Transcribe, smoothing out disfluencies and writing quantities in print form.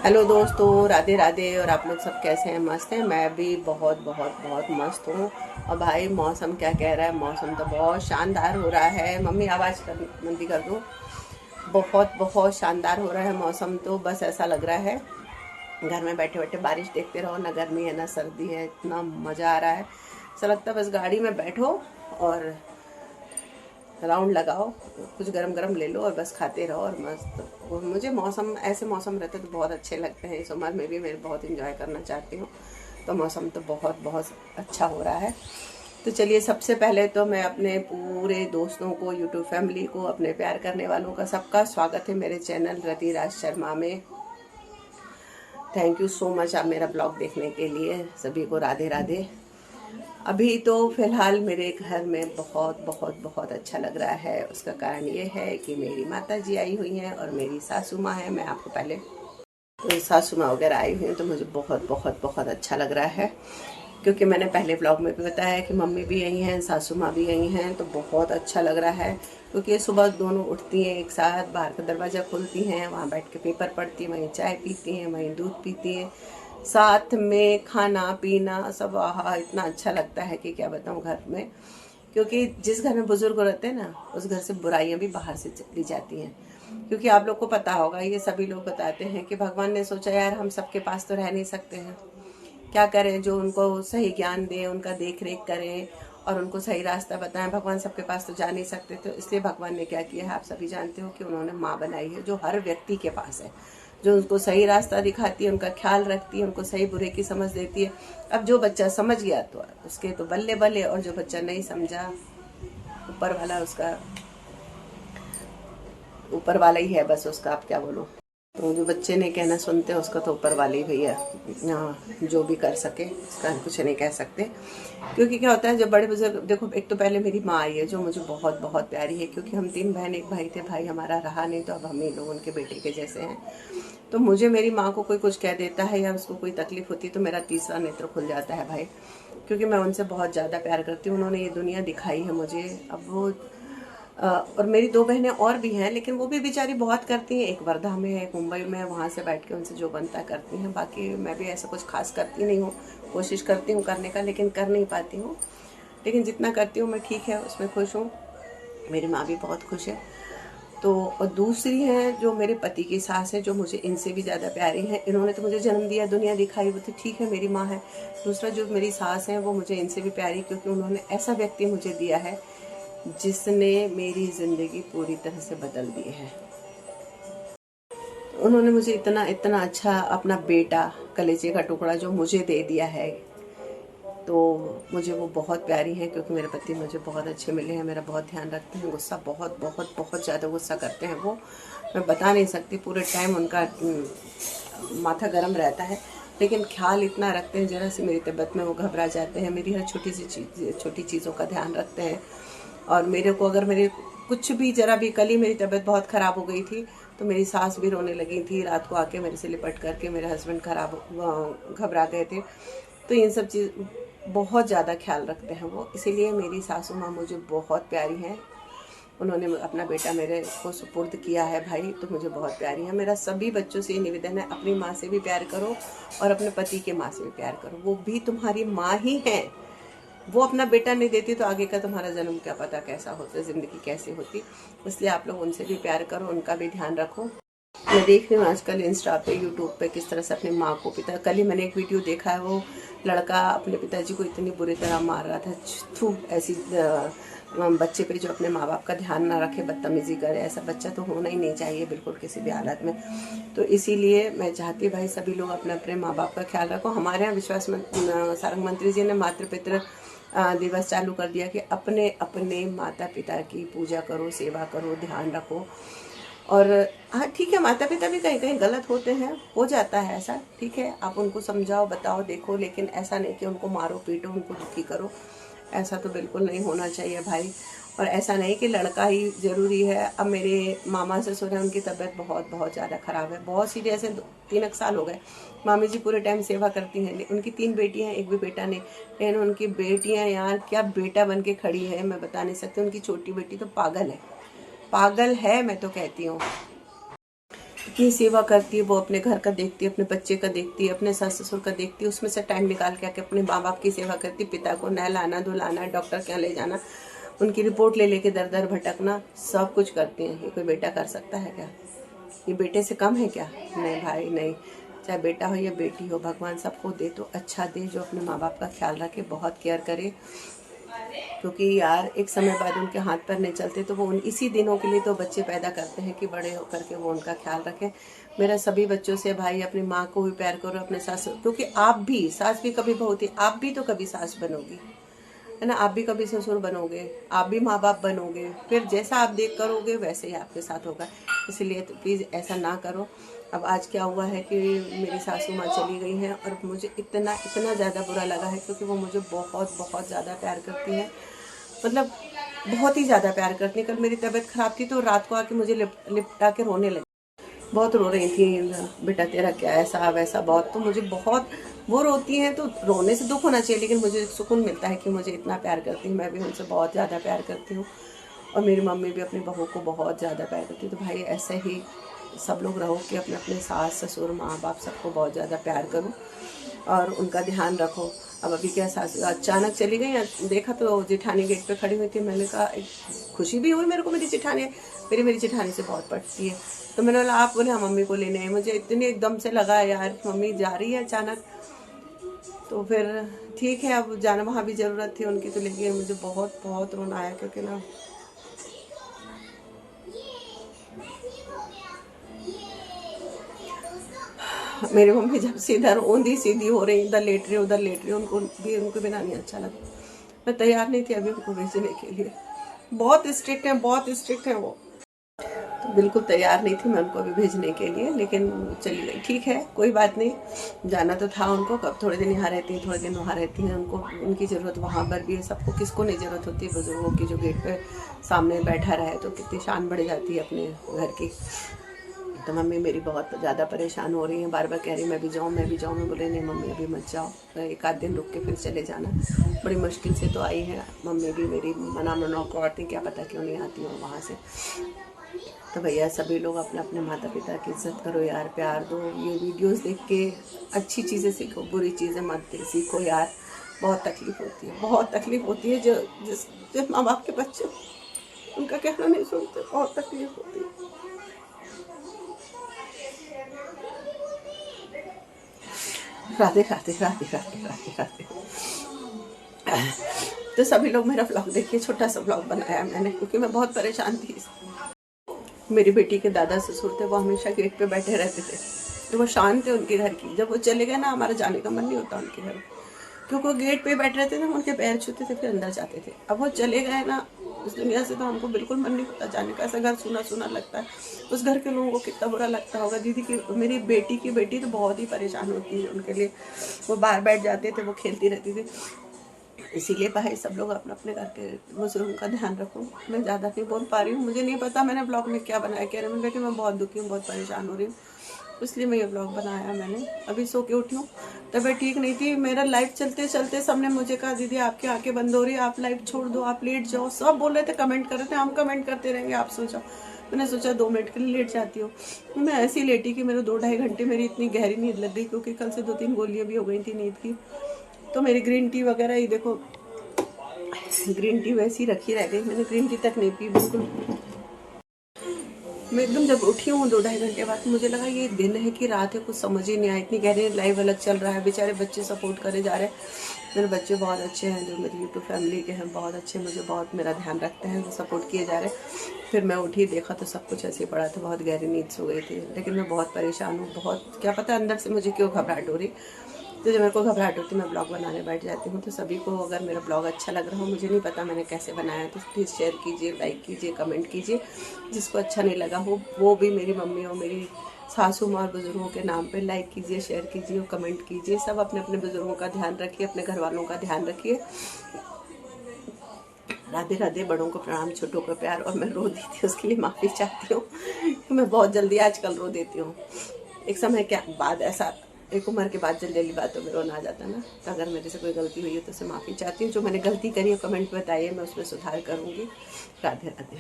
Hello दोस्तों, राधे राधे। और आप लोग सब कैसे हैं? मस्त हैं? मैं भी बहुत बहुत बहुत मस्त हूँ। और भाई मौसम क्या कह रहा है? मौसम तो बहुत शानदार हो रहा है। मम्मी आवाज़ कर मंदी कर दो। बहुत बहुत शानदार हो रहा है मौसम। तो बस ऐसा लग रहा है घर में बैठे बैठे बारिश देखते रहो, ना गर्मी है ना सर्दी है। इतना मज़ा आ रहा है, ऐसा लगता है बस गाड़ी में बैठो और राउंड लगाओ, कुछ गरम गरम ले लो और बस खाते रहो और मस्त। और मुझे मौसम, ऐसे मौसम रहते तो बहुत अच्छे लगते हैं। इस उम्र में भी मैं बहुत इंजॉय करना चाहती हूँ। तो मौसम तो बहुत बहुत अच्छा हो रहा है। तो चलिए, सबसे पहले तो मैं अपने पूरे दोस्तों को, यूट्यूब फैमिली को, अपने प्यार करने वालों का सबका स्वागत है मेरे चैनल रति राज शर्मा में। थैंक यू सो मच आप मेरा ब्लॉग देखने के लिए। सभी को राधे राधे। अभी तो फिलहाल मेरे घर में बहुत बहुत बहुत अच्छा लग रहा है। उसका कारण ये है कि मेरी माता जी आई हुई हैं और मेरी सासू माँ है। मैं आपको पहले, तो सासू माँ वगैरह आई हुई हैं तो मुझे बहुत बहुत बहुत अच्छा लग रहा है। क्योंकि मैंने पहले ब्लॉग में भी बताया कि मम्मी भी आई हैं, सासू माँ भी आई हैं, तो बहुत अच्छा लग रहा है। क्योंकि सुबह दोनों उठती हैं एक साथ, बाहर का दरवाज़ा खोलती हैं, वहाँ बैठ के पेपर पढ़ती हैं, वहीं चाय पीती हैं, वहीं दूध पीती हैं, साथ में खाना पीना सब। आहा, इतना अच्छा लगता है कि क्या बताऊँ घर में। क्योंकि जिस घर में बुजुर्ग रहते हैं ना, उस घर से बुराइयां भी बाहर से चली जाती हैं। क्योंकि आप लोग को पता होगा, ये सभी लोग बताते हैं कि भगवान ने सोचा यार हम सबके पास तो रह नहीं सकते हैं, क्या करें, जो उनको सही ज्ञान दें, उनका देख रेख करें और उनको सही रास्ता बताएं। भगवान सबके पास तो जा नहीं सकते, तो इसलिए भगवान ने क्या किया है आप सभी जानते हो कि उन्होंने माँ बनाई है जो हर व्यक्ति के पास है, जो उनको सही रास्ता दिखाती है, उनका ख्याल रखती है, उनको सही बुरे की समझ देती है। अब जो बच्चा समझ गया तो उसके तो बल्ले बल्ले, और जो बच्चा नहीं समझा, ऊपर वाला उसका, ऊपर वाला ही है बस उसका, आप क्या बोलो। तो जो बच्चे ने कहना सुनते हैं उसका तो ऊपर वाले ही भैया, हाँ, जो भी कर सके उसका कुछ नहीं कह सकते। क्योंकि क्या होता है जब बड़े बुजुर्ग, देखो एक तो पहले मेरी माँ आई है जो मुझे बहुत बहुत प्यारी है। क्योंकि हम 3 बहन 1 भाई थे, भाई हमारा रहा नहीं, तो अब हम ही लोग उनके बेटे के जैसे हैं। तो मुझे मेरी माँ को कोई कुछ कह देता है या उसको कोई तकलीफ होती है तो मेरा तीसरा नेत्र खुल जाता है भाई। क्योंकि मैं उनसे बहुत ज़्यादा प्यार करती हूँ, उन्होंने ये दुनिया दिखाई है मुझे। अब वो और मेरी 2 बहनें और भी हैं, लेकिन वो भी बेचारी बहुत करती हैं। एक वर्धा में है, एक मुंबई में है, वहाँ से बैठ के उनसे जो बनता है करती हैं। बाकी मैं भी ऐसा कुछ खास करती नहीं हूँ, कोशिश करती हूँ करने का, लेकिन कर नहीं पाती हूँ। लेकिन जितना करती हूँ मैं ठीक है, उसमें खुश हूँ। मेरी माँ भी बहुत खुश है। तो और दूसरी है जो मेरे पति की सास है, जो मुझे इनसे भी ज़्यादा प्यारी है। इन्होंने तो मुझे जन्म दिया, दुनिया दिखाई, वो तो ठीक है, मेरी माँ है। दूसरा जो मेरी सास है वो मुझे इनसे भी प्यारी, क्योंकि उन्होंने ऐसा व्यक्ति मुझे दिया है जिसने मेरी ज़िंदगी पूरी तरह से बदल दी है। उन्होंने मुझे इतना इतना अच्छा अपना बेटा, कलेजे का टुकड़ा जो मुझे दे दिया है, तो मुझे वो बहुत प्यारी है। क्योंकि मेरे पति मुझे बहुत अच्छे मिले हैं, मेरा बहुत ध्यान रखते हैं। गुस्सा बहुत बहुत बहुत ज़्यादा गुस्सा करते हैं वो, मैं बता नहीं सकती। पूरे टाइम उनका माथा गर्म रहता है, लेकिन ख्याल इतना रखते हैं, जरा सी मेरी तबीयत में वो घबरा जाते हैं, मेरी हर छोटी सी चीज़, छोटी चीज़ों का ध्यान रखते हैं। और मेरे को अगर मेरे कुछ भी, जरा भी, कल ही मेरी तबीयत बहुत ख़राब हो गई थी तो मेरी सास भी रोने लगी थी रात को आके मेरे से लिपट करके। मेरे हस्बैंड घबरा गए थे। तो इन सब चीज़ बहुत ज़्यादा ख्याल रखते हैं वो, इसीलिए मेरी सासू माँ मुझे बहुत प्यारी हैं। उन्होंने अपना बेटा मेरे को सुपुर्द किया है भाई, तो मुझे बहुत प्यारी है। मेरा सभी बच्चों से ये निवेदन है, अपनी माँ से भी प्यार करो और अपने पति के माँ से भी प्यार करो, वो भी तुम्हारी माँ ही है। वो अपना बेटा नहीं देती तो आगे का तुम्हारा जन्म क्या पता कैसा होता, ज़िंदगी कैसी होती। इसलिए आप लोग उनसे भी प्यार करो, उनका भी ध्यान रखो। मैं देख रही हूँ आजकल इंस्टा पे, यूट्यूब पे किस तरह से अपनी माँ को, पिता, कल ही मैंने एक वीडियो देखा है, वो लड़का अपने पिताजी को इतनी बुरी तरह मार रहा था। थू, ऐसी बच्चे पे जो अपने माँ बाप का ध्यान ना रखे, बदतमीजी करे, ऐसा बच्चा तो होना ही नहीं चाहिए बिल्कुल किसी भी हालत में। तो इसीलिए मैं चाहती भाई सभी लोग अपने अपने माँ बाप का ख्याल रखो। हमारे यहाँ विश्वास सारंग मंत्री जी ने मातृ पितृ दिवस चालू कर दिया कि अपने अपने माता पिता की पूजा करो, सेवा करो, ध्यान रखो। और हाँ ठीक है, माता पिता भी कहीं कहीं गलत होते हैं, हो जाता है ऐसा, ठीक है, आप उनको समझाओ, बताओ, देखो, लेकिन ऐसा नहीं कि उनको मारो पीटो, उनको दुखी करो। ऐसा तो बिल्कुल नहीं होना चाहिए भाई। और ऐसा नहीं कि लड़का ही ज़रूरी है। अब मेरे मामा ससुर हैं, उनकी तबीयत बहुत बहुत ज़्यादा ख़राब है, बहुत सीरियस है। 3 साल हो गए। मामी जी पूरे टाइम सेवा करती हैं, उनकी 3 बेटियां हैं, एक भी बेटा नहीं। लेकिन उनकी बेटियां यार क्या बेटा बन के खड़ी है, मैं बता नहीं सकती। उनकी छोटी बेटी तो पागल है, पागल है, मैं तो कहती हूँ। की सेवा करती है, वो अपने घर का देखती है, अपने बच्चे का देखती है, अपने सास ससुर का देखती है, उसमें से टाइम निकाल के आके अपने माँ बाप की सेवा करती, पिता को नहलाना धुलाना, डॉक्टर के यहाँ ले जाना, उनकी रिपोर्ट ले लेके दर दर भटकना, सब कुछ करती हैं। ये कोई बेटा कर सकता है क्या? ये बेटे से कम है क्या? नहीं भाई नहीं, चाहे बेटा हो या बेटी हो, भगवान सबको दे तो अच्छा दे, जो अपने माँ बाप का ख्याल रखे, बहुत केयर करे। क्योंकि यार एक समय बाद उनके हाथ पैर नहीं चलते, तो वो इसी दिनों के लिए तो बच्चे पैदा करते हैं कि बड़े होकर के वो उनका ख्याल रखें। मेरा सभी बच्चों से भाई, अपनी माँ को भी प्यार करो, अपने सास, क्योंकि आप भी सास भी कभी बहू थी, आप भी तो कभी सास बनोगी, है ना, आप भी कभी ससुर बनोगे, आप भी माँ बाप बनोगे, फिर जैसा आप देख करोगे वैसे ही आपके साथ होगा। इसलिए तो प्लीज़ ऐसा ना करो। अब आज क्या हुआ है कि मेरी सासू माँ चली गई हैं और मुझे इतना इतना ज़्यादा बुरा लगा है, क्योंकि वो मुझे बहुत बहुत ज़्यादा प्यार करती हैं, मतलब बहुत ही ज़्यादा प्यार करती हैं। कल मेरी तबीयत ख़राब थी तो रात को आके मुझे लिपटा के रोने लगी, बहुत रो रही थी, बेटा तेरा क्या ऐसा वैसा बहुत। तो मुझे बहुत, वो रोती हैं तो रोने से दुख होना चाहिए, लेकिन मुझे सुकून मिलता है कि मुझे इतना प्यार करती हैं। मैं भी उनसे बहुत ज़्यादा प्यार करती हूँ और मेरी मम्मी भी अपनी बहू को बहुत ज़्यादा प्यार करती है। तो भाई ऐसे ही सब लोग रहो कि अपने अपने सास ससुर माँ बाप सबको बहुत ज़्यादा प्यार करो और उनका ध्यान रखो। अब अभी क्या सास अचानक चली गई, देखा तो जेठानी गेट पे खड़ी हुई थी। मैंने कहा, खुशी भी हुई मेरे को, मेरी जेठानी से बहुत पटती है। तो मैंने बोला आप बोले हाँ मम्मी को लेने आए। मुझे इतने एकदम से लगा यार मम्मी जा रही है अचानक, तो फिर ठीक है अब जाना, वहाँ भी ज़रूरत थी उनकी तो लेके मुझे बहुत बहुत रोना आया, क्योंकि ना मेरी मम्मी जब से इधर ऊंधी सीधी हो रही, इधर लेट रही उधर लेट रही, उनको बिना नहीं अच्छा लगा। मैं तैयार नहीं थी अभी उनको भेजने के लिए, बहुत स्ट्रिक्ट है वो, तो बिल्कुल तैयार नहीं थी मैं उनको अभी भेजने के लिए, लेकिन चली गई। ठीक है कोई बात नहीं, जाना तो था उनको, कब थोड़े दिन यहाँ रहती हैं थोड़े दिन वहाँ रहती हैं, उनको उनकी ज़रूरत वहाँ पर भी है। सबको किसको नहीं ज़रूरत होती है बुजुर्गों की, जो गेट पे सामने बैठा रहे तो कितनी शान बढ़ जाती है अपने घर की। तो मम्मी मेरी बहुत ज़्यादा परेशान हो रही है, बार बार कह रही मैं भी जाऊँ। मैं बोले नहीं मम्मी अभी मत जाओ, एक आध दिन रुक के फिर चले जाना। बड़ी मुश्किल से तो आई है मम्मी भी मेरी, मना करती, क्या पता क्यों नहीं आती हूँ वहाँ से। तो भैया सभी लोग अपने अपने माता पिता की इज्जत करो यार, प्यार दो। ये वीडियोस देख के अच्छी चीज़ें सीखो, बुरी चीज़ें मत सीखो यार। बहुत तकलीफ होती है जिस माँ बाप के बच्चे उनका कहना नहीं सुनते, बहुत तकलीफ होती है। राधे राधे राधे राधे राधे राधे। तो सभी लोग मेरा ब्लॉग देखिए, छोटा सा ब्लॉग बनाया मैंने, क्योंकि मैं बहुत परेशान थी। मेरी बेटी के दादा ससुर थे, वो हमेशा गेट पे बैठे रहते थे, तो वो शान थे उनके घर की। जब वो चले गए ना, हमारा जाने का मन नहीं होता उनके घर, क्योंकि वो गेट पे बैठ रहते थे, उनके पैर छूते थे फिर अंदर जाते थे। अब वो चले गए ना इस दुनिया से, तो हमको बिल्कुल मन नहीं होता जाने का। ऐसा घर सुना सुना लगता है, उस घर के लोगों को कितना बुरा लगता होगा। दीदी की, मेरी बेटी की बेटी तो बहुत ही परेशान होती है उनके लिए, वो बाहर बैठ जाते थे, वो खेलती रहती थी। इसीलिए भाई सब लोग अपने अपने घर के बुजुर्गों का ध्यान रखो। मैं ज़्यादा नहीं बोल पा रही हूँ, मुझे नहीं पता मैंने ब्लॉग में क्या बनाया, कह रहे हैं कि मैं बहुत दुखी हूँ, बहुत परेशान हो रही हूँ, इसलिए मैं ये ब्लॉग बनाया मैंने। अभी सो के उठी हूँ, तबीयत ठीक नहीं थी। मेरा लाइव चलते चलते सबने मुझे कहा दीदी आपकी आंखें बंद हो रही है, आप लाइव छोड़ दो, आप लेट जाओ। सब बोल रहे थे, कमेंट कर रहे थे, हम कमेंट करते रहेंगे, आप सो जाओ। मैंने सोचा 2 मिनट के लिए लेट जाती हूँ। मैं ऐसी लेटी कि मेरे 2-2.5 घंटे मेरी इतनी गहरी नींद लग गई, क्योंकि कल से 2-3 गोलियाँ भी हो गई थी नींद की। तो मेरी ग्रीन टी वगैरह, ये देखो ग्रीन टी वैसी रखी रह गई, मैंने ग्रीन टी तक नहीं पी बिल्कुल। मैं एकदम जब उठी हूँ 2-2.5 घंटे बाद, मुझे लगा ये दिन है कि रात है, कुछ समझ ही नहीं आया। इतनी गहरी लाइव अलग चल रहा है, बेचारे बच्चे सपोर्ट करे जा रहे हैं। मेरे बच्चे बहुत अच्छे हैं, जो मेरी यूट्यूब फैमिली के हैं, बहुत अच्छे, मुझे बहुत मेरा ध्यान रखते हैं, सपोर्ट किए जा रहे हैं। फिर मैं उठी, देखा तो सब कुछ ऐसे ही पड़ा था, बहुत गहरी नींद सो गई थी। लेकिन मैं बहुत परेशान हूँ, बहुत, क्या पता अंदर से मुझे क्यों घबराहट हो रही। तो जब मेरे को घबराहट होती है मैं ब्लॉग बनाने बैठ जाती हूँ। तो सभी को अगर मेरा ब्लॉग अच्छा लग रहा हो, मुझे नहीं पता मैंने कैसे बनाया, तो प्लीज़ शेयर कीजिए, लाइक कीजिए, कमेंट कीजिए। जिसको अच्छा नहीं लगा हो वो भी मेरी मम्मी और मेरी सासू माँ और बुज़ुर्गों के नाम पे लाइक कीजिए, शेयर कीजिए और कमेंट कीजिए। सब अपने अपने बुज़ुर्गों का ध्यान रखिए, अपने घर वालों का ध्यान रखिए। राधे राधे। बड़ों को प्रणाम, छोटों को प्यार। और मैं रो दी थी, उसके लिए माफ़ी चाहती हूँ। मैं बहुत जल्दी आजकल रो देती हूँ। एक समय क्या बाद ऐसा, एक उम्र के बाद जल्दी जल्दी बातों में रोना आ जाता ना। तो अगर मेरे से कोई गलती हुई है तो उसे माफ़ी चाहती हूँ। जो मैंने गलती करी है कमेंट में बताइए, मैं उसमें सुधार करूँगी। राधे राधे।